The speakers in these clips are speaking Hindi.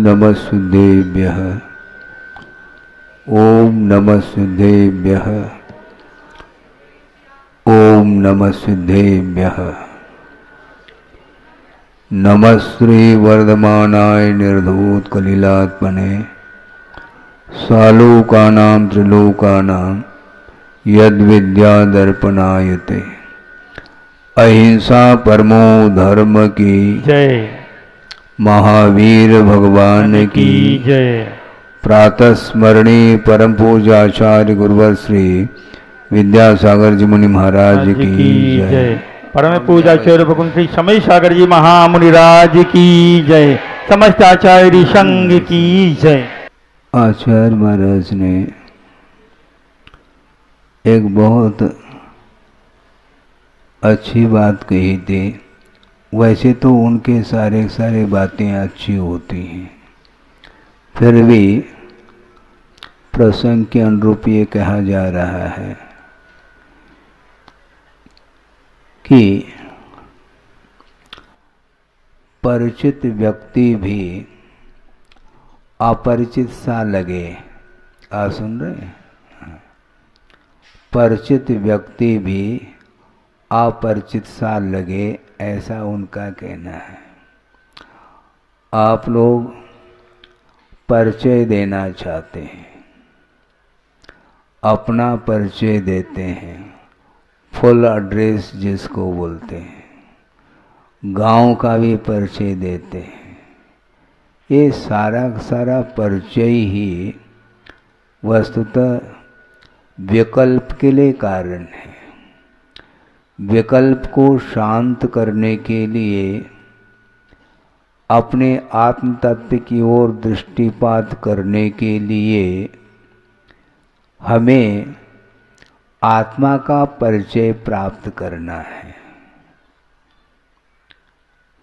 नमः सिद्धेभ्यः। ओम नमः सिद्धेभ्यः। ओम नमः सिद्धेभ्यः। नमः श्री वर्धमानाय निर्धूत कलिलात्मने सालोकानां त्रिलोकानां यद विद्या दर्पणायते। अहिंसा परमो धर्म की जय। महावीर भगवान की जय। प्रातः स्मरणीय परम पूज्याचार्य गुरुवर श्री विद्यासागर जी मुनि महाराज की जय। परम पूज्याचार्य भगवान श्री समय सागर जी महामुनिराज की जय। समस्त आचार्य संघ की जय। आचार्य महाराज ने एक बहुत अच्छी बात कही थी। वैसे तो उनके सारे बातें अच्छी होती हैं, फिर भी प्रसंग के अनुरूप ये कहा जा रहा है कि परिचित व्यक्ति भी अपरिचित सा लगे। आप सुन रहे हैं? परिचित व्यक्ति भी अपरिचित सा लगे, ऐसा उनका कहना है। आप लोग परिचय देना चाहते हैं, अपना परिचय देते हैं, फुल एड्रेस जिसको बोलते हैं, गांव का भी परिचय देते हैं। ये सारा परिचय ही वस्तुतः विकल्प के लिए कारण है। विकल्प को शांत करने के लिए अपने आत्म तत्व की ओर दृष्टिपात करने के लिए हमें आत्मा का परिचय प्राप्त करना है।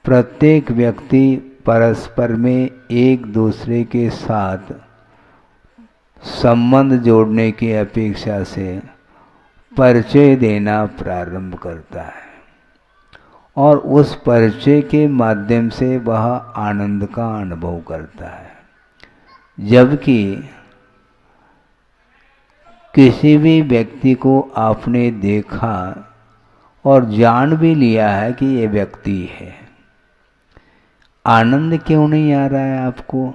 प्रत्येक व्यक्ति परस्पर में एक दूसरे के साथ संबंध जोड़ने की अपेक्षा से परिचय देना प्रारंभ करता है और उस परिचय के माध्यम से वह आनंद का अनुभव करता है। जबकि किसी भी व्यक्ति को आपने देखा और जान भी लिया है कि ये व्यक्ति है, आनंद क्यों नहीं आ रहा है आपको?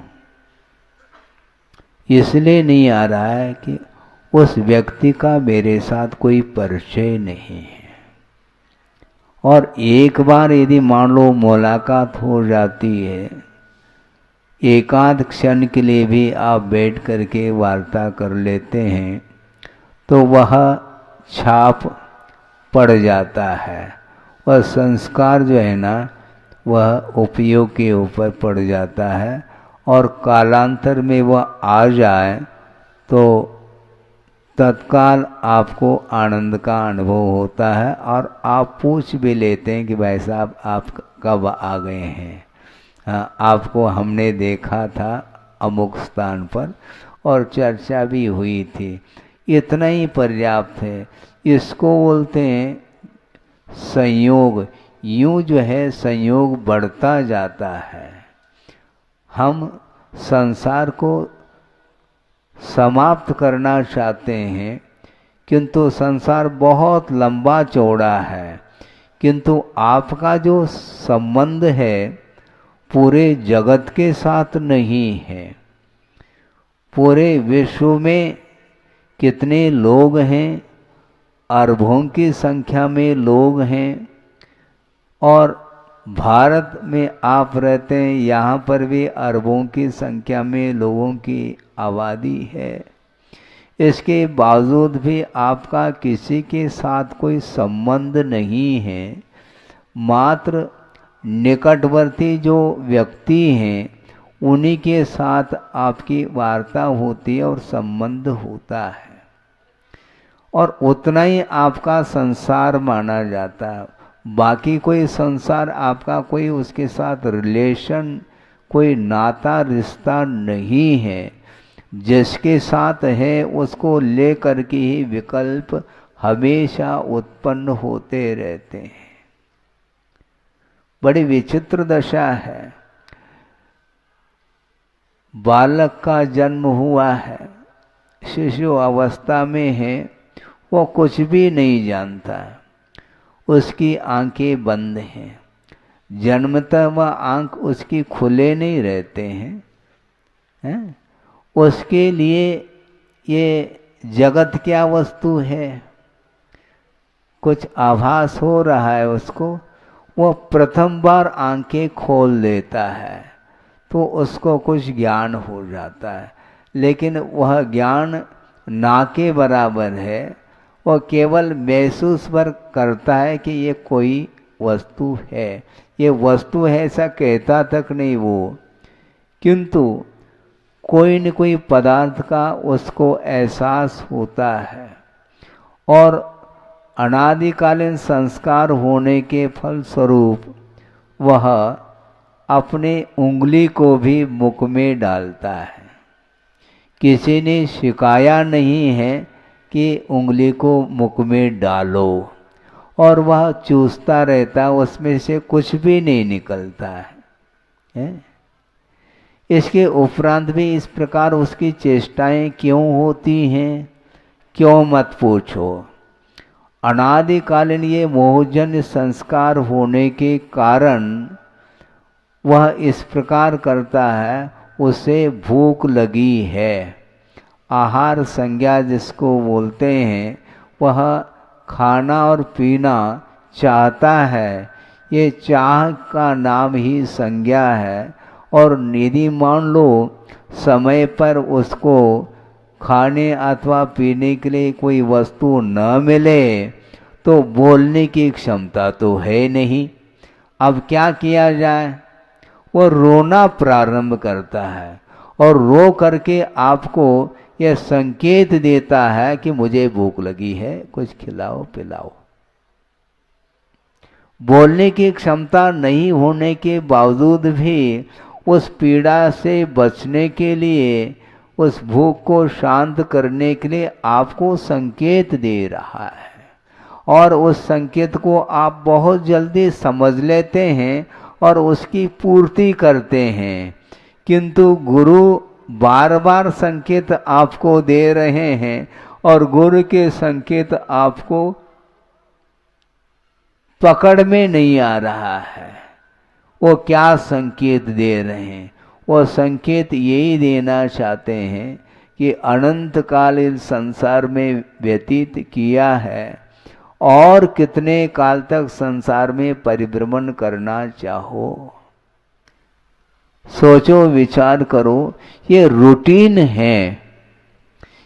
इसलिए नहीं आ रहा है कि उस व्यक्ति का मेरे साथ कोई परिचय नहीं है। और एक बार यदि मान लो मुलाकात हो जाती है, एकांत क्षण के लिए भी आप बैठ करके वार्ता कर लेते हैं, तो वह छाप पड़ जाता है। वह संस्कार जो है ना, वह उपयोग के ऊपर पड़ जाता है और कालांतर में वह आ जाए तो तत्काल आपको आनंद का अनुभव होता है और आप पूछ भी लेते हैं कि भाई साहब आप कब आ गए हैं? आपको हमने देखा था अमुक स्थान पर और चर्चा भी हुई थी। इतना ही पर्याप्त है। इसको बोलते हैं संयोग। यूं जो है संयोग बढ़ता जाता है। हम संसार को समाप्त करना चाहते हैं, किंतु संसार बहुत लंबा चौड़ा है, किंतु आपका जो संबंध है पूरे जगत के साथ नहीं है। पूरे विश्व में कितने लोग हैं, अरबों की संख्या में लोग हैं, और भारत में आप रहते हैं, यहाँ पर भी अरबों की संख्या में लोगों की आबादी है। इसके बावजूद भी आपका किसी के साथ कोई संबंध नहीं है। मात्र निकटवर्ती जो व्यक्ति हैं उन्हीं के साथ आपकी वार्ता होती है और संबंध होता है, और उतना ही आपका संसार माना जाता है। बाकी कोई संसार आपका कोई उसके साथ रिलेशन, कोई नाता रिश्ता नहीं है। जिसके साथ है उसको लेकर के ही विकल्प हमेशा उत्पन्न होते रहते हैं। बड़ी विचित्र दशा है। बालक का जन्म हुआ है, शिशु अवस्था में है, वो कुछ भी नहीं जानता, उसकी आंखें बंद हैं, जन्मतः वह आंख उसकी खुले नहीं रहते हैं? उसके लिए ये जगत क्या वस्तु है, कुछ आभास हो रहा है उसको, वो प्रथम बार आंखें खोल लेता है तो उसको कुछ ज्ञान हो जाता है, लेकिन वह ज्ञान ना के बराबर है। वह केवल महसूस पर करता है कि ये कोई वस्तु है, ये वस्तु है ऐसा कहता तक नहीं वो, किंतु कोई न कोई पदार्थ का उसको एहसास होता है और अनादिकालीन संस्कार होने के फलस्वरूप वह अपने उंगली को भी मुख में डालता है। किसी ने सिखाया नहीं है कि उंगली को मुख में डालो, और वह चूसता रहता, उसमें से कुछ भी नहीं निकलता है? इसके उपरांत भी इस प्रकार उसकी चेष्टाएं क्यों होती हैं, क्यों मत पूछो। अनादिकालीन ये मोहजन्य संस्कार होने के कारण वह इस प्रकार करता है, उसे भूख लगी है, आहार संज्ञा जिसको बोलते हैं, वह खाना और पीना चाहता है, ये चाह का नाम ही संज्ञा है। और यदि मान लो समय पर उसको खाने अथवा पीने के लिए कोई वस्तु न मिले तो बोलने की क्षमता तो है नहीं, अब क्या किया जाए, वो रोना प्रारंभ करता है और रो करके आपको यह संकेत देता है कि मुझे भूख लगी है, कुछ खिलाओ पिलाओ। बोलने की क्षमता नहीं होने के बावजूद भी उस पीड़ा से बचने के लिए, उस भूख को शांत करने के लिए आपको संकेत दे रहा है, और उस संकेत को आप बहुत जल्दी समझ लेते हैं और उसकी पूर्ति करते हैं। किंतु गुरु बार बार संकेत आपको दे रहे हैं और गुरु के संकेत आपको पकड़ में नहीं आ रहा है। वो क्या संकेत दे रहे हैं, वो संकेत यही देना चाहते हैं कि अनंत काल इस संसार में व्यतीत किया है और कितने काल तक संसार में परिभ्रमण करना चाहो। सोचो विचार करो, ये रूटीन है,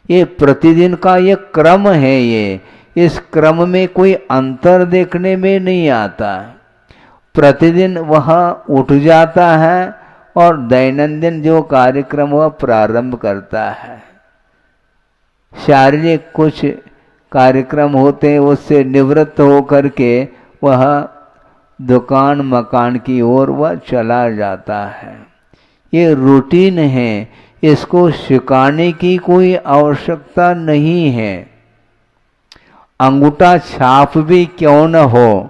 ये प्रतिदिन का ये क्रम है, ये इस क्रम में कोई अंतर देखने में नहीं आता। प्रतिदिन वह उठ जाता है और दैनंदिन जो कार्यक्रम वह प्रारंभ करता है। शारीरिक कुछ कार्यक्रम होते हैं, उससे निवृत्त होकर के वह दुकान मकान की ओर वह चला जाता है। ये रूटीन है, इसको सिखाने की कोई आवश्यकता नहीं है। अंगूठा छाप भी क्यों न हो,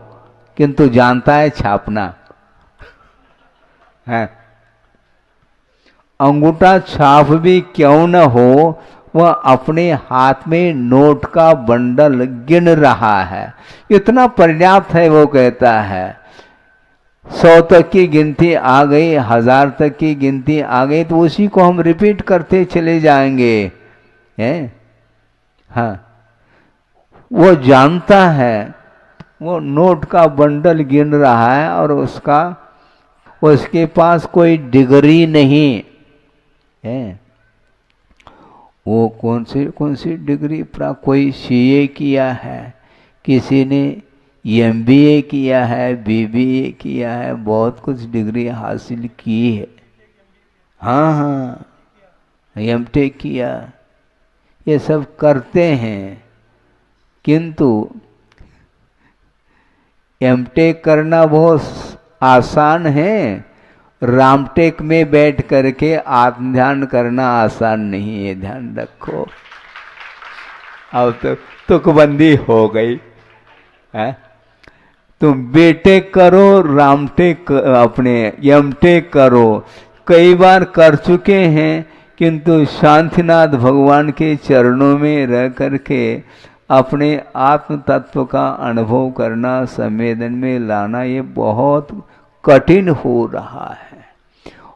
किंतु जानता है छापना है। अंगूठा छाप भी क्यों न हो, वह अपने हाथ में नोट का बंडल गिन रहा है, इतना पर्याप्त है। वो कहता है 100 तक की गिनती आ गई, 1000 तक की गिनती आ गई, तो उसी को हम रिपीट करते चले जाएंगे, हैं? हाँ, वो जानता है, वो नोट का बंडल गिन रहा है और उसके पास कोई डिग्री नहीं है। वो कौन सी डिग्री, कोई सीए किया है, किसी ने एमबीए किया है, बीबीए किया है, बहुत कुछ डिग्री हासिल की है। हाँ, एमटेक किया, ये सब करते हैं, किंतु एमटेक करना बहुत आसान है, रामटेक में बैठ करके आत्म ध्यान करना आसान नहीं है, ध्यान रखो। अब तो तुकबंदी हो गई है, तुम बेटेक करो, रामटेक अपने एमटेक करो, कई बार कर चुके हैं, किंतु शांतिनाथ भगवान के चरणों में रह करके अपने आत्म तत्व का अनुभव करना, संवेदन में लाना, ये बहुत कठिन हो रहा है।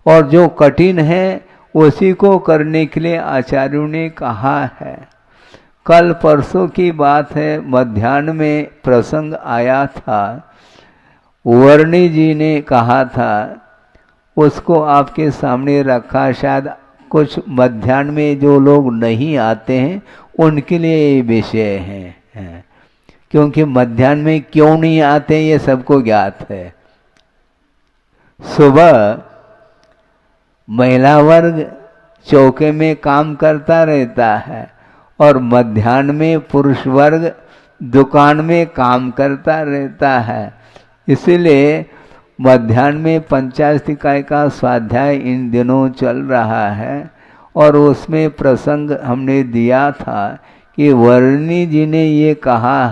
और जो कठिन है उसी को करने के लिए आचार्यों ने कहा है। कल परसों की बात है, मध्याह्न में प्रसंग आया था, वर्णी जी ने कहा था, उसको आपके सामने रखा। शायद कुछ मध्याह्न में जो लोग नहीं आते हैं उनके लिए ये विषय है, क्योंकि मध्याह्न में क्यों नहीं आते ये सबको ज्ञात है। सुबह महिला वर्ग चौके में काम करता रहता है और मध्याह्न में पुरुष वर्ग दुकान में काम करता रहता है। इसीलिए मध्याह्न में पंचायत इकाई का स्वाध्याय इन दिनों चल रहा है और उसमें प्रसंग हमने दिया था कि वर्णी जी ने ये कहा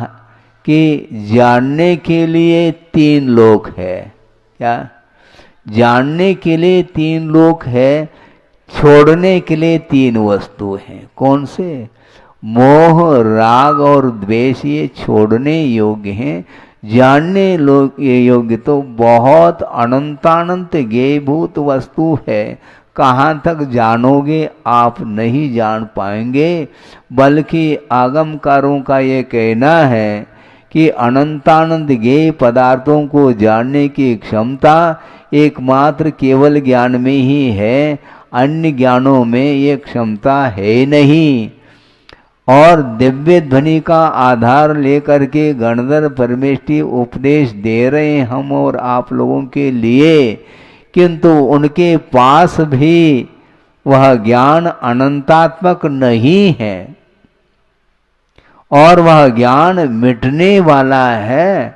कि जानने के लिए 3 लोक है। क्या? जानने के लिए 3 लोक है, छोड़ने के लिए 3 वस्तु हैं। कौन से? मोह, राग और द्वेष ये छोड़ने योग्य हैं। जानने ये योग्य तो बहुत अनंतानंत ज्ञेयभूत वस्तु है। कहाँ तक जानोगे आप नहीं जान पाएंगे, बल्कि आगमकारों का ये कहना है कि अनंतानंद ज्ञेय पदार्थों को जानने की क्षमता एकमात्र केवल ज्ञान में ही है, अन्य ज्ञानों में ये क्षमता है नहीं। और दिव्य ध्वनि का आधार लेकर के गणधर परमेष्ठी उपदेश दे रहे हैं हम और आप लोगों के लिए, किंतु उनके पास भी वह ज्ञान अनंतात्मक नहीं है और वह ज्ञान मिटने वाला है।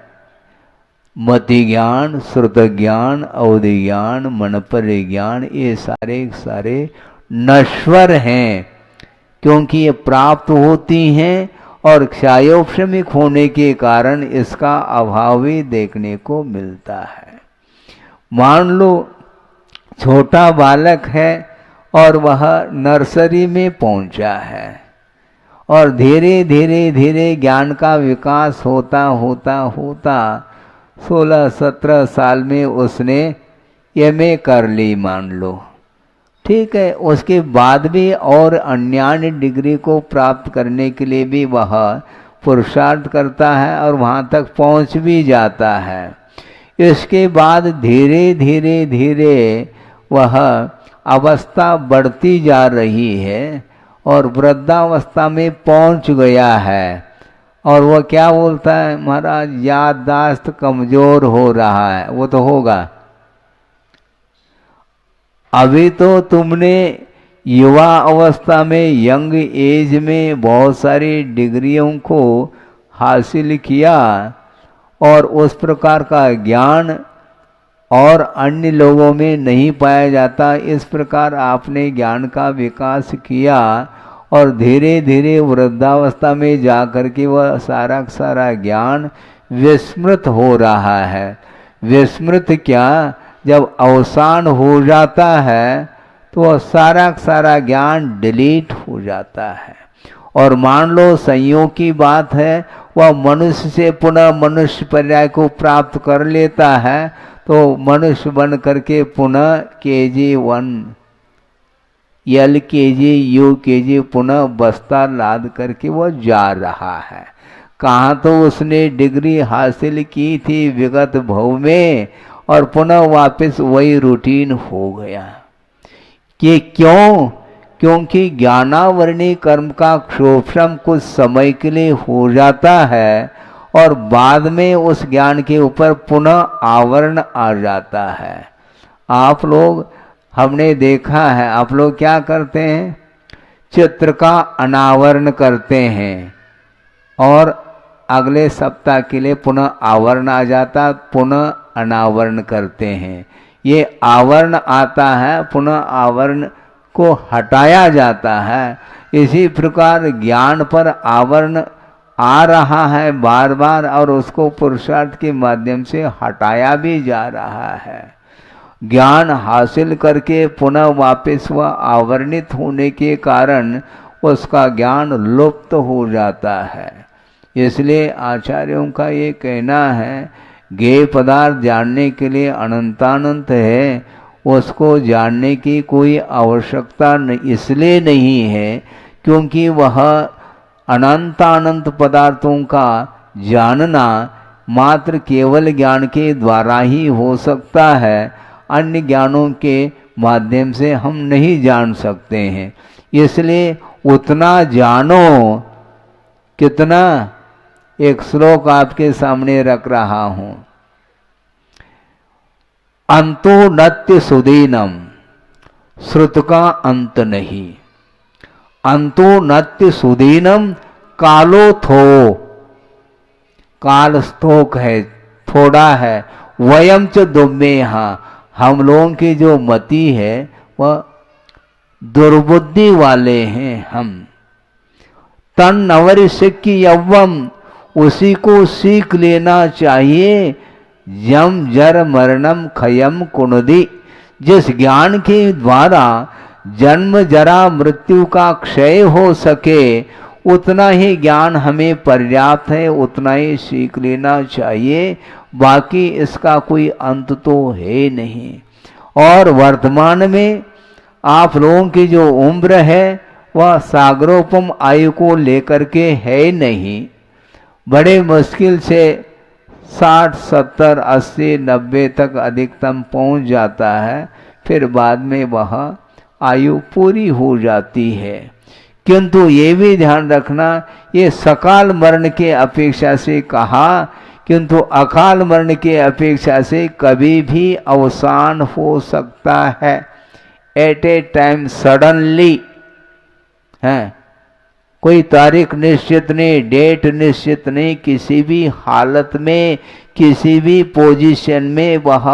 मति ज्ञान, श्रुत ज्ञान, अवधि ज्ञान, मनपर ज्ञान, ये सारे नश्वर हैं, क्योंकि ये प्राप्त होती हैं और क्षयोपशमिक होने के कारण इसका अभाव ही देखने को मिलता है। मान लो छोटा बालक है और वह नर्सरी में पहुंचा है और धीरे धीरे ज्ञान का विकास होता 16-17 साल में उसने एमए कर ली, मान लो। ठीक है, उसके बाद भी और अन्य डिग्री को प्राप्त करने के लिए भी वह पुरुषार्थ करता है और वहाँ तक पहुँच भी जाता है। इसके बाद धीरे धीरे वह अवस्था बढ़ती जा रही है और वृद्धावस्था में पहुँच गया है और वह क्या बोलता है, महाराज याददाश्त कमज़ोर हो रहा है। वो तो होगा, अभी तो तुमने युवा अवस्था में, यंग एज में बहुत सारी डिग्रियों को हासिल किया और उस प्रकार का ज्ञान और अन्य लोगों में नहीं पाया जाता। इस प्रकार आपने ज्ञान का विकास किया और धीरे धीरे वृद्धावस्था में जा कर के वह सारा ज्ञान विस्मृत हो रहा है। विस्मृत क्या, जब अवसान हो जाता है तो वह सारा ज्ञान डिलीट हो जाता है। और मान लो संयोग की बात है, वह मनुष्य से पुनः मनुष्य पर्याय को प्राप्त कर लेता है तो मनुष्य बन करके पुनः KG1 LKG UKG पुनः बस्ता लाद करके वह जा रहा है। कहाँ तो उसने डिग्री हासिल की थी विगत भव में और पुनः वापस वही रूटीन हो गया। कि क्यों? क्योंकि ज्ञानावरणी कर्म का क्षोभम कुछ समय के लिए हो जाता है और बाद में उस ज्ञान के ऊपर पुनः आवरण आ जाता है। आप लोग, हमने देखा है, आप लोग क्या करते हैं, चित्र का अनावरण करते हैं और अगले सप्ताह के लिए पुनः आवरण आ जाता, पुनः अनावरण करते हैं। ये आवरण आता है, पुनः आवरण को हटाया जाता है। इसी प्रकार ज्ञान पर आवरण आ रहा है बार बार और उसको पुरुषार्थ के माध्यम से हटाया भी जा रहा है। ज्ञान हासिल करके पुनः वापस वह आवरणित होने के कारण उसका ज्ञान लुप्त हो जाता है। इसलिए आचार्यों का ये कहना है, ज्ञेय पदार्थ जानने के लिए अनंतानंत है, उसको जानने की कोई आवश्यकता इसलिए नहीं है क्योंकि वह अनंतानंत पदार्थों का जानना मात्र केवल ज्ञान के द्वारा ही हो सकता है, अन्य ज्ञानों के माध्यम से हम नहीं जान सकते हैं। इसलिए उतना जानो। कितना? एक श्लोक आपके सामने रख रहा हूं। अंतो नत्य सुदीनम, श्रुत का अंत नहीं। अंतो नत्य सुदीनम, कालो थो, काल स्थोक है, थोड़ा है। वयम च दुम्मेहा, हम लोगों की जो मति है वह दुर्बुद्धि वाले हैं हम। तन नवर सिक्की यव्वम, उसी को सीख लेना चाहिए। यम जर मरणम खयम कुनदी, जिस ज्ञान के द्वारा जन्म जरा मृत्यु का क्षय हो सके उतना ही ज्ञान हमें पर्याप्त है, उतना ही सीख लेना चाहिए। बाकी इसका कोई अंत तो है नहीं। और वर्तमान में आप लोगों की जो उम्र है वह सागरोपम आयु को लेकर के है नहीं। बड़े मुश्किल से 60, 70, 80, 90 तक अधिकतम पहुंच जाता है, फिर बाद में वह आयु पूरी हो जाती है। किंतु ये भी ध्यान रखना, ये सकाल मरण के अपेक्षा से कहा, किंतु अकाल मरण के अपेक्षा से कभी भी अवसान हो सकता है। एट ए टाइम सडनली है, कोई तारीख निश्चित नहीं, डेट निश्चित नहीं, किसी भी हालत में किसी भी पोजीशन में वह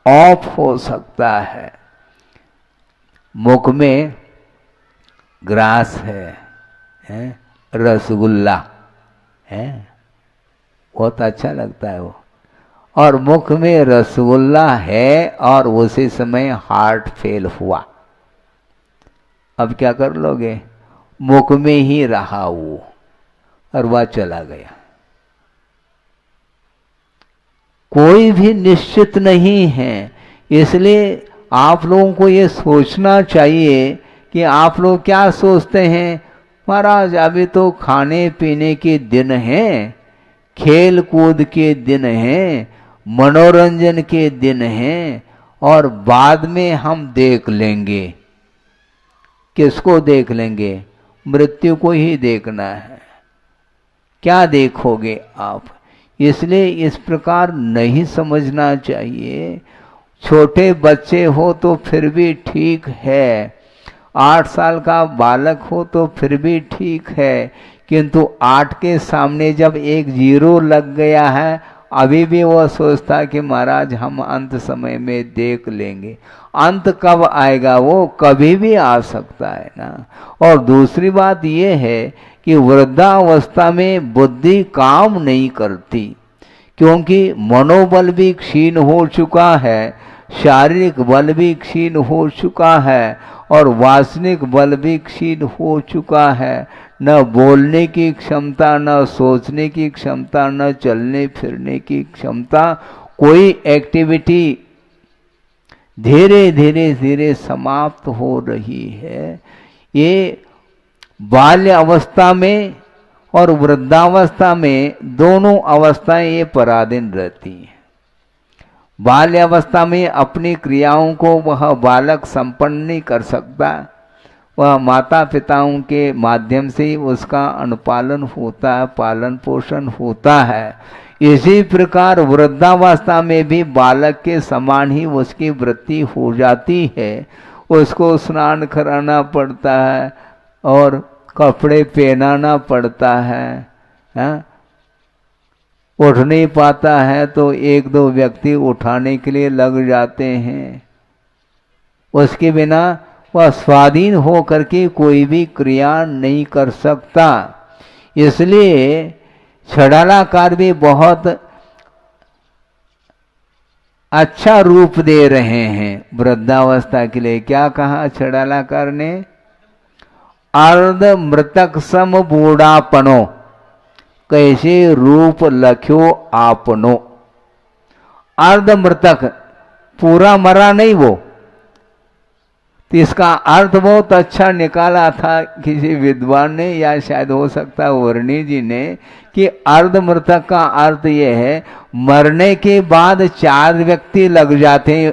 ऑफ हो सकता है। मुख में ग्रास है, रसगुल्ला है, बहुत अच्छा लगता है वो, और मुख में रसगुल्ला है और उसी समय हार्ट फेल हुआ। अब क्या कर लोगे? मुख में ही रहा वो और वह चला गया। कोई भी निश्चित नहीं है। इसलिए आप लोगों को ये सोचना चाहिए कि आप लोग क्या सोचते हैं, महाराज अभी तो खाने पीने के दिन हैं, खेल कूद के दिन हैं, मनोरंजन के दिन हैं, और बाद में हम देख लेंगे। किसको देख लेंगे? मृत्यु को ही देखना है। क्या देखोगे आप? इसलिए इस प्रकार नहीं समझना चाहिए। छोटे बच्चे हो तो फिर भी ठीक है, 8 साल का बालक हो तो फिर भी ठीक है, किंतु 8 के सामने जब एक 0 लग गया है, अभी भी वह सोचता कि महाराज हम अंत समय में देख लेंगे। अंत कब आएगा? वो कभी भी आ सकता है ना। और दूसरी बात यह है कि वृद्धावस्था में बुद्धि काम नहीं करती, क्योंकि मनोबल भी क्षीण हो चुका है, शारीरिक बल भी क्षीण हो चुका है, और वासनिक बल भी क्षीण हो चुका है। न बोलने की क्षमता, न सोचने की क्षमता, न चलने फिरने की क्षमता, कोई एक्टिविटी धीरे धीरे धीरे समाप्त हो रही है। ये बाल्य अवस्था में और वृद्धावस्था में दोनों अवस्थाएं ये पराधीन रहती हैं। बाल्य अवस्था में अपनी क्रियाओं को वह बालक संपन्न नहीं कर सकता, वह माता पिताओं के माध्यम से उसका अनुपालन होता है, पालन पोषण होता है। इसी प्रकार वृद्धावस्था में भी बालक के समान ही उसकी वृत्ति हो जाती है। उसको स्नान कराना पड़ता है और कपड़े पहनाना पड़ता है। उठ नहीं पाता है तो 1-2 व्यक्ति उठाने के लिए लग जाते हैं। उसके बिना वह स्वाधीन हो करके कोई भी क्रिया नहीं कर सकता। इसलिए छड़ालाकार भी बहुत अच्छा रूप दे रहे हैं वृद्धावस्था के लिए। क्या कहा छड़ालाकार ने? अर्ध मृतक सम बूढ़ापनो, कैसे रूप लख्यो आपनो। अर्ध मृतक, पूरा मरा नहीं वो। तो इसका अर्थ बहुत अच्छा निकाला था किसी विद्वान ने, या शायद हो सकता है वर्णी जी ने, कि अर्ध मृतक का अर्थ ये है मरने के बाद 4 व्यक्ति लग जाते हैं,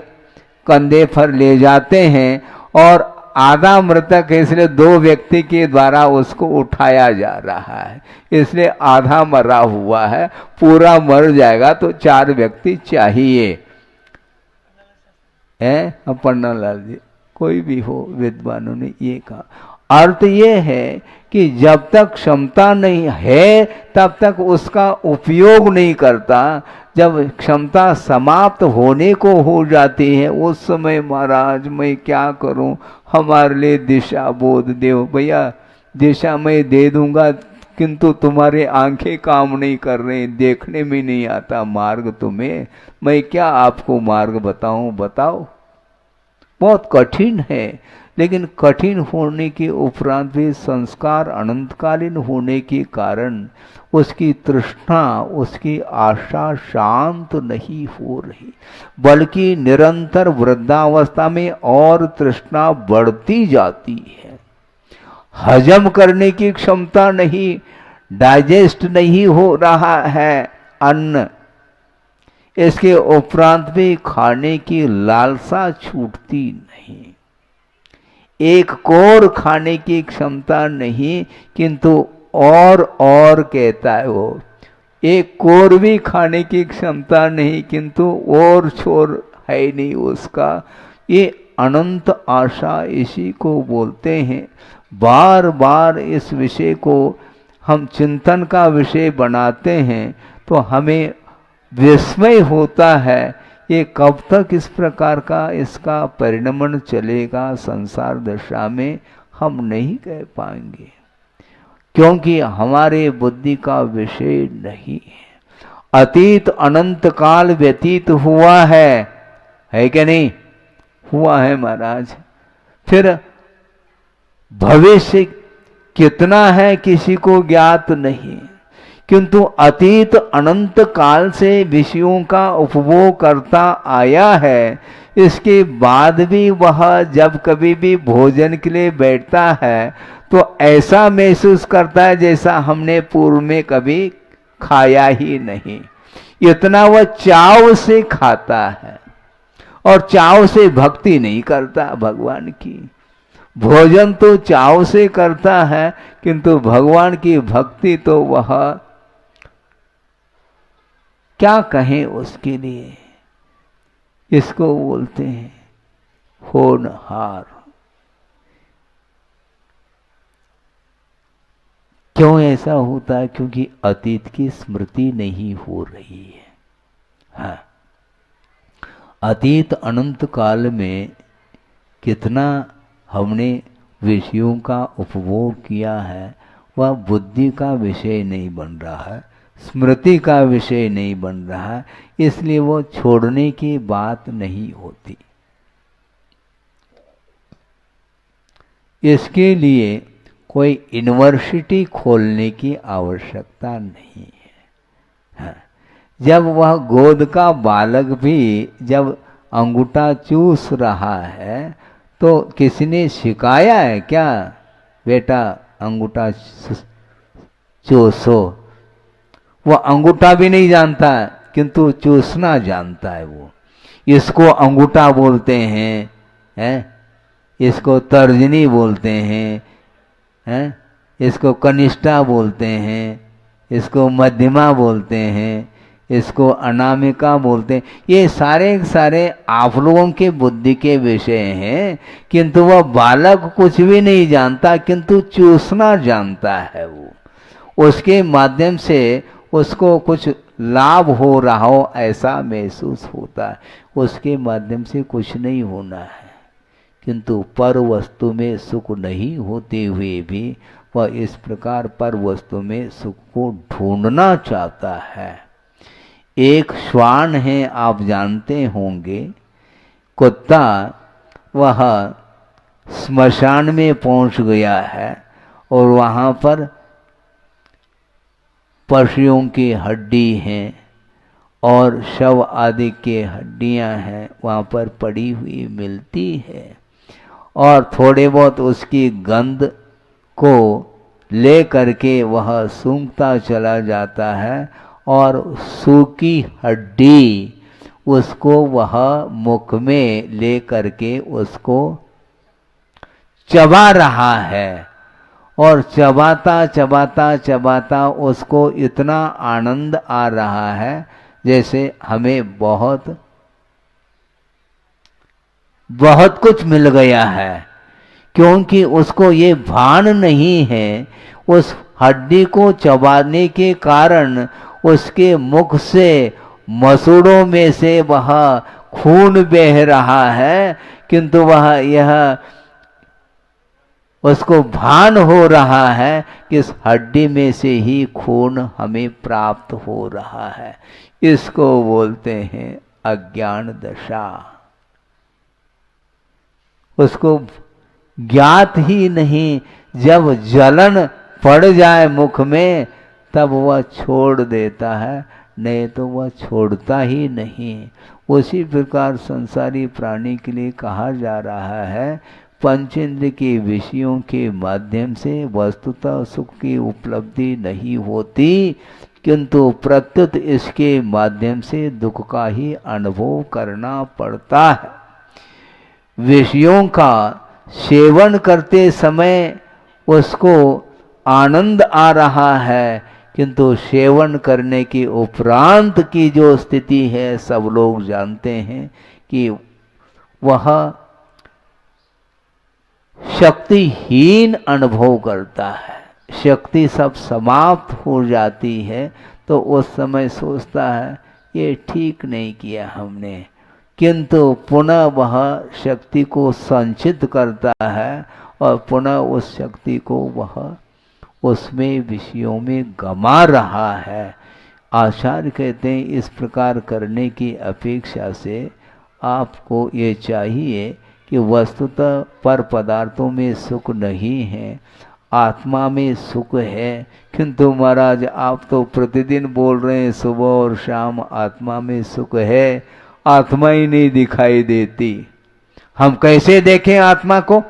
कंधे पर ले जाते हैं, और आधा मृतक है इसलिए 2 व्यक्ति के द्वारा उसको उठाया जा रहा है, इसलिए आधा मरा हुआ है। पूरा मर जाएगा तो 4 व्यक्ति चाहिए। है पन्नालाल जी, कोई भी हो, विद्वानों ने ये कहा। अर्थ ये है कि जब तक क्षमता नहीं है तब तक उसका उपयोग नहीं करता। जब क्षमता समाप्त होने को हो जाती है उस समय महाराज मैं क्या करूं, हमारे लिए दिशा बोध दो। भैया दिशा मैं दे दूंगा, किंतु तुम्हारे आंखें काम नहीं कर रही, देखने में नहीं आता मार्ग तुम्हें, मैं क्या आपको मार्ग बताऊं, बताओ। बहुत कठिन है, लेकिन कठिन होने के उपरांत भी संस्कार अनंतकालीन होने के कारण उसकी तृष्णा, उसकी आशा शांत नहीं हो रही, बल्कि निरंतर वृद्धावस्था में और तृष्णा बढ़ती जाती है। हजम करने की क्षमता नहीं, डाइजेस्ट नहीं हो रहा है अन्न, इसके उपरांत भी खाने की लालसा छूटती नहीं। एक कोर खाने की क्षमता नहीं, किंतु और कहता है वो। एक कोर भी खाने की क्षमता नहीं, किंतु और छोर है नहीं उसका। ये अनंत आशा इसी को बोलते हैं। बार बार इस विषय को हम चिंतन का विषय बनाते हैं तो हमें विस्मय होता है, ये कब तक इस प्रकार का इसका परिणमन चलेगा संसार दशा में, हम नहीं कह पाएंगे, क्योंकि हमारे बुद्धि का विषय नहीं है। अतीत अनंत काल व्यतीत हुआ है कि नहीं? हुआ है महाराज। फिर भविष्य कितना है किसी को ज्ञात नहीं, किंतु अतीत अनंत काल से विषयों का उपभोग करता आया है। इसके बाद भी वह जब कभी भी भोजन के लिए बैठता है तो ऐसा महसूस करता है जैसा हमने पूर्व में कभी खाया ही नहीं। इतना वह चाव से खाता है और चाव से भक्ति नहीं करता भगवान की। भोजन तो चाव से करता है, किंतु भगवान की भक्ति तो वह क्या कहें उसके लिए। इसको बोलते हैं होनहार। क्यों ऐसा होता है? क्योंकि अतीत की स्मृति नहीं हो रही है। हाँ, अतीत अनंत काल में कितना हमने विषयों का उपभोग किया है, वह बुद्धि का विषय नहीं बन रहा है, स्मृति का विषय नहीं बन रहा है, इसलिए वो छोड़ने की बात नहीं होती। इसके लिए कोई यूनिवर्सिटी खोलने की आवश्यकता नहीं है। हाँ, जब वह गोद का बालक भी जब अंगूठा चूस रहा है तो किसी ने सिखाया है क्या, बेटा अंगूठा चूसो? वो अंगूठा भी नहीं जानता, किंतु चूसना जानता है वो। इसको अंगूठा बोलते हैं, इसको तर्जनी बोलते हैं, इसको कनिष्ठा बोलते हैं, इसको मध्यमा बोलते हैं, इसको अनामिका बोलते हैं। ये सारे आप लोगों के बुद्धि के विषय हैं, किंतु वह बालक कुछ भी नहीं जानता, किंतु चूसना जानता है वो। उसके माध्यम से उसको कुछ लाभ हो रहा हो ऐसा महसूस होता है। उसके माध्यम से कुछ नहीं होना है, किंतु पर वस्तु में सुख नहीं होते हुए भी वह इस प्रकार पर वस्तु में सुख को ढूंढना चाहता है। एक श्वान है, आप जानते होंगे, कुत्ता, वह स्मशान में पहुंच गया है और वहां पर पशुओं की हड्डी हैं और शव आदि के हड्डियां हैं, वहाँ पर पड़ी हुई मिलती है और थोड़े बहुत उसकी गंध को ले करके वह सूंघता चला जाता है और सूखी हड्डी उसको वह मुख में ले करके उसको चबा रहा है और चबाता चबाता चबाता उसको इतना आनंद आ रहा है जैसे हमें बहुत बहुत कुछ मिल गया है, क्योंकि उसको ये भान नहीं है। उस हड्डी को चबाने के कारण उसके मुख से मसूड़ों में से वह खून बह रहा है, किंतु वह यह उसको भान हो रहा है कि इस हड्डी में से ही खून हमें प्राप्त हो रहा है। इसको बोलते हैं अज्ञान दशा। उसको ज्ञात ही नहीं, जब जलन पड़ जाए मुख में तब वह छोड़ देता है, नहीं तो वह छोड़ता ही नहीं। उसी प्रकार संसारी प्राणी के लिए कहा जा रहा है, पंचेंद्र के विषयों के माध्यम से वस्तुतः सुख की उपलब्धि नहीं होती, किंतु प्रत्युत इसके माध्यम से दुख का ही अनुभव करना पड़ता है। विषयों का सेवन करते समय उसको आनंद आ रहा है, किंतु सेवन करने के उपरांत की जो स्थिति है सब लोग जानते हैं कि वह शक्तिहीन अनुभव करता है। शक्ति सब समाप्त हो जाती है तो उस समय सोचता है ये ठीक नहीं किया हमने, किंतु पुनः वह शक्ति को संचित करता है और पुनः उस शक्ति को वह उसमें विषयों में गमा रहा है। आचार्य कहते हैं इस प्रकार करने की अपेक्षा से आपको ये चाहिए कि वस्तुतः पर पदार्थों में सुख नहीं है, आत्मा में सुख है। किंतु महाराज आप तो प्रतिदिन बोल रहे हैं सुबह और शाम आत्मा में सुख है, आत्मा ही नहीं दिखाई देती, हम कैसे देखें आत्मा को?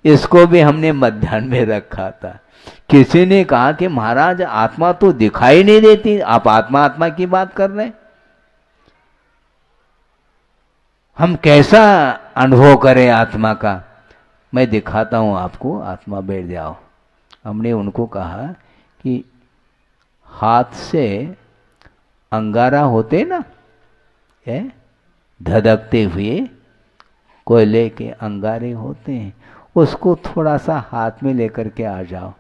इसको भी हमने मध्याह्न में रखा था। किसी ने कहा कि महाराज आत्मा तो दिखाई नहीं देती, आप आत्मा आत्मा की बात कर रहे हैं, हम कैसा अनुभव करें आत्मा का? मैं दिखाता हूं आपको, आत्मा बैठ जाओ। हमने उनको कहा कि हाथ से अंगारा होते ना, धधकते हुए कोयले के अंगारे होते हैं, उसको थोड़ा सा हाथ में लेकर के आ जाओ।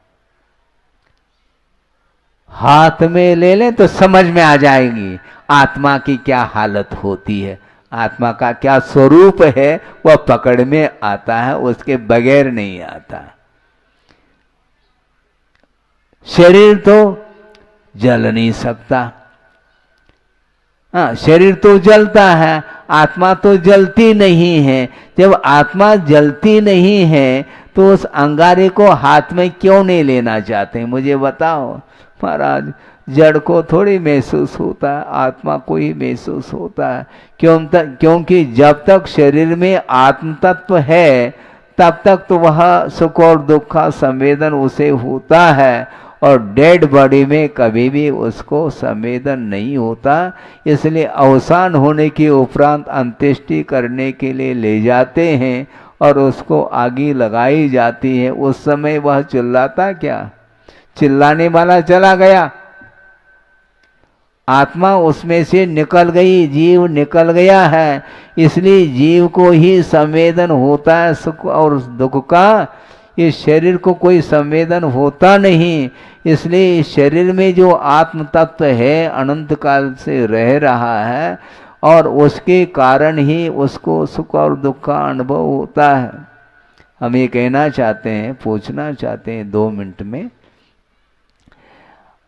हाथ में ले लें तो समझ में आ जाएगी आत्मा की क्या हालत होती है, आत्मा का क्या स्वरूप है, वह पकड़ में आता है, उसके बगैर नहीं आता। शरीर तो जल नहीं सकता, हाँ शरीर तो जलता है, आत्मा तो जलती नहीं है। जब आत्मा जलती नहीं है तो उस अंगारे को हाथ में क्यों नहीं लेना चाहते, मुझे बताओ। महाराज जड़ को थोड़ी महसूस होता है, आत्मा को ही महसूस होता है। क्योंकि जब तक शरीर में आत्म तत्व है तब तक तो वह सुख और दुख का संवेदन उसे होता है, और डेड बॉडी में कभी भी उसको संवेदन नहीं होता। इसलिए अवसान होने के उपरांत अंत्येष्टि करने के लिए ले जाते हैं और उसको आगी लगाई जाती है। उस समय वह चिल्लाता क्या? चिल्लाने वाला चला गया, आत्मा उसमें से निकल गई, जीव निकल गया है, इसलिए जीव को ही संवेदन होता है सुख और दुख का। इस शरीर को कोई संवेदन होता नहीं, इसलिए इस शरीर में जो आत्म तत्व है अनंत काल से रह रहा है और उसके कारण ही उसको सुख और दुख का अनुभव होता है। हम ये कहना चाहते हैं, पूछना चाहते हैं 2 मिनट में,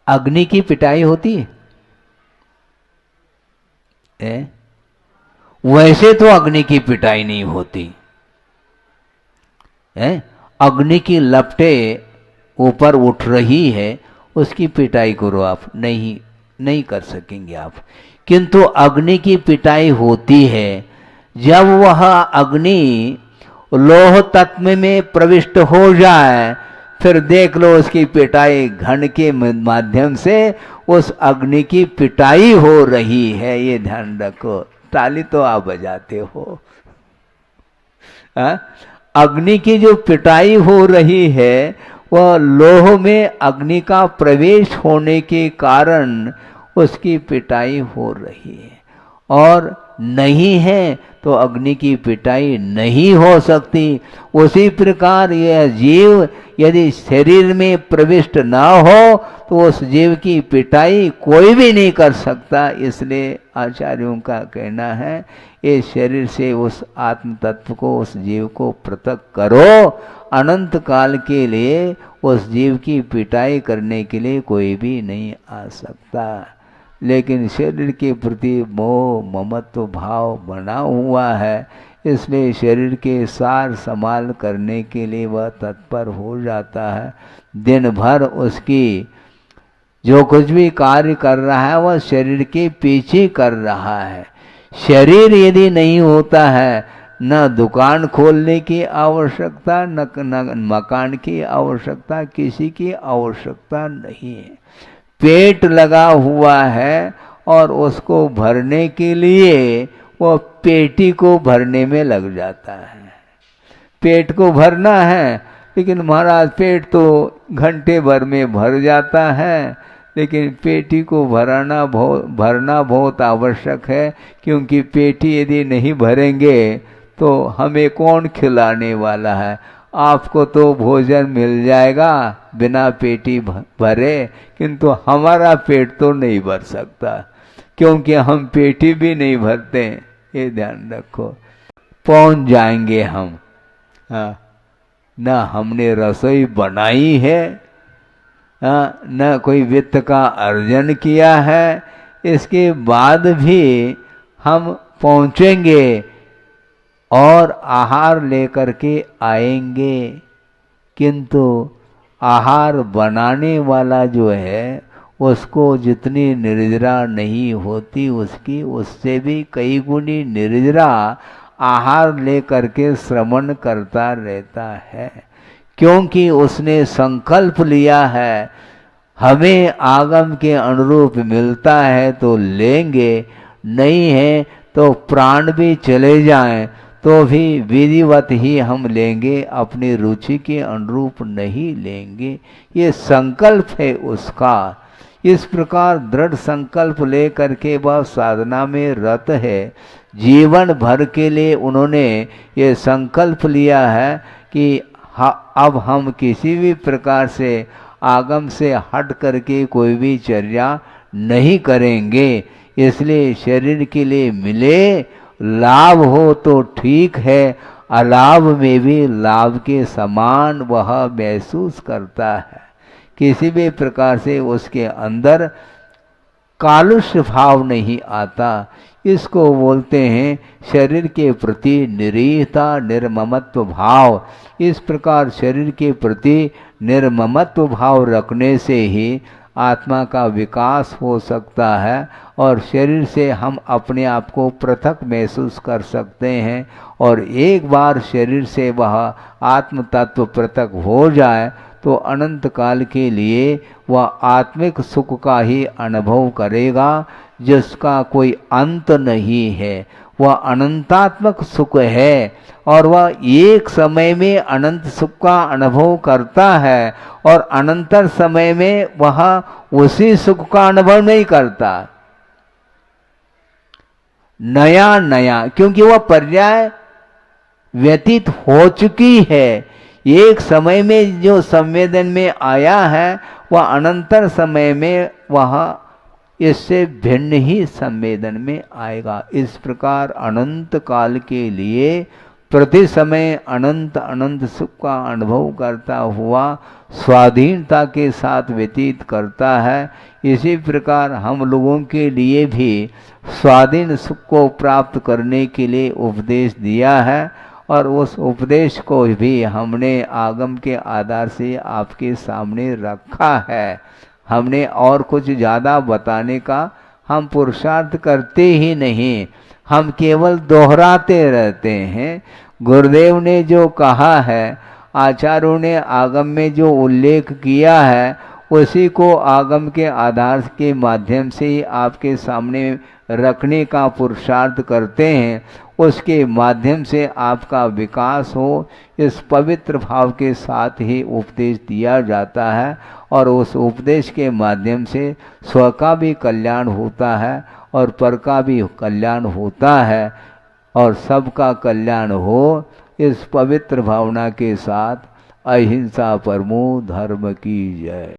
अग्नि की पिटाई होती है? वैसे तो अग्नि की पिटाई नहीं होती है। अग्नि की लपटे ऊपर उठ रही है, उसकी पिटाई करो आप, नहीं कर सकेंगे आप। किंतु अग्नि की पिटाई होती है जब वह अग्नि लोह तत्व में प्रविष्ट हो जाए, फिर देख लो उसकी पिटाई घन के माध्यम से उस अग्नि की पिटाई हो रही है, ये ध्यान रखो। ताली तो आप बजाते हो। अग्नि की जो पिटाई हो रही है वह लोह में अग्नि का प्रवेश होने के कारण उसकी पिटाई हो रही है, और नहीं है तो अग्नि की पिटाई नहीं हो सकती। उसी प्रकार यह जीव यदि शरीर में प्रविष्ट ना हो तो उस जीव की पिटाई कोई भी नहीं कर सकता। इसलिए आचार्यों का कहना है इस शरीर से उस आत्म तत्व को, उस जीव को पृथक करो। अनंत काल के लिए उस जीव की पिटाई करने के लिए कोई भी नहीं आ सकता। लेकिन शरीर के प्रति मोह ममत्व भाव बना हुआ है, इसलिए शरीर के सार संभाल करने के लिए वह तत्पर हो जाता है। दिन भर उसकी जो कुछ भी कार्य कर रहा है वह शरीर के पीछे कर रहा है। शरीर यदि नहीं होता है, न दुकान खोलने की आवश्यकता, न मकान की आवश्यकता, किसी की आवश्यकता नहीं है। पेट लगा हुआ है और उसको भरने के लिए वो पेटी को भरने में लग जाता है। पेट को भरना है, लेकिन महाराज पेट तो घंटे भर में भर जाता है, लेकिन पेटी को भरना बहुत आवश्यक है, क्योंकि पेटी यदि नहीं भरेंगे तो हमें कौन खिलाने वाला है। आपको तो भोजन मिल जाएगा बिना पेटी भरे, किंतु हमारा पेट तो नहीं भर सकता, क्योंकि हम पेटी भी नहीं भरते। ये ध्यान रखो। पहुंच जाएंगे हम, न हमने रसोई बनाई है, न कोई वित्त का अर्जन किया है, इसके बाद भी हम पहुंचेंगे और आहार लेकर के आएंगे। किंतु आहार बनाने वाला जो है उसको जितनी निर्जरा नहीं होती, उससे भी कई गुनी निर्जरा आहार लेकर के श्रवण करता रहता है, क्योंकि उसने संकल्प लिया है हमें आगम के अनुरूप मिलता है तो लेंगे, नहीं है तो प्राण भी चले जाएं तो भी विधिवत ही हम लेंगे, अपनी रुचि के अनुरूप नहीं लेंगे। ये संकल्प है उसका। इस प्रकार दृढ़ संकल्प लेकर के वह साधना में रत है। जीवन भर के लिए उन्होंने ये संकल्प लिया है कि अब हम किसी भी प्रकार से आगम से हट करके कोई भी चर्या नहीं करेंगे। इसलिए शरीर के लिए मिले लाभ हो तो ठीक है, अलाभ में भी लाभ के समान वह महसूस करता है। किसी भी प्रकार से उसके अंदर कालुष्य भाव नहीं आता। इसको बोलते हैं शरीर के प्रति निरीहता, निर्ममत्व भाव। इस प्रकार शरीर के प्रति निर्ममत्व भाव रखने से ही आत्मा का विकास हो सकता है और शरीर से हम अपने आप को पृथक महसूस कर सकते हैं। और एक बार शरीर से वह आत्म तत्व पृथक हो जाए तो अनंत काल के लिए वह आत्मिक सुख का ही अनुभव करेगा, जिसका कोई अंत नहीं है। वह अनंतात्मक सुख है और वह एक समय में अनंत सुख का अनुभव करता है और अनंतर समय में वह उसी सुख का अनुभव नहीं करता। नया नया, क्योंकि वह पर्याय व्यतीत हो चुकी है। एक समय में जो संवेदन में आया है वह अनंतर समय में वह इससे भिन्न ही संवेदन में आएगा। इस प्रकार अनंत काल के लिए प्रति समय अनंत अनंत सुख का अनुभव करता हुआ स्वाधीनता के साथ व्यतीत करता है। इसी प्रकार हम लोगों के लिए भी स्वाधीन सुख को प्राप्त करने के लिए उपदेश दिया है और उस उपदेश को भी हमने आगम के आधार से आपके सामने रखा है। हमने और कुछ ज़्यादा बताने का हम पुरुषार्थ करते ही नहीं, हम केवल दोहराते रहते हैं। गुरुदेव ने जो कहा है, आचार्यों ने आगम में जो उल्लेख किया है, उसी को आगम के आधार के माध्यम से ही आपके सामने रखने का पुरुषार्थ करते हैं। उसके माध्यम से आपका विकास हो, इस पवित्र भाव के साथ ही उपदेश दिया जाता है और उस उपदेश के माध्यम से स्व का भी कल्याण होता है और पर का भी कल्याण होता है और सबका कल्याण हो, इस पवित्र भावना के साथ अहिंसा परमो धर्म की जय।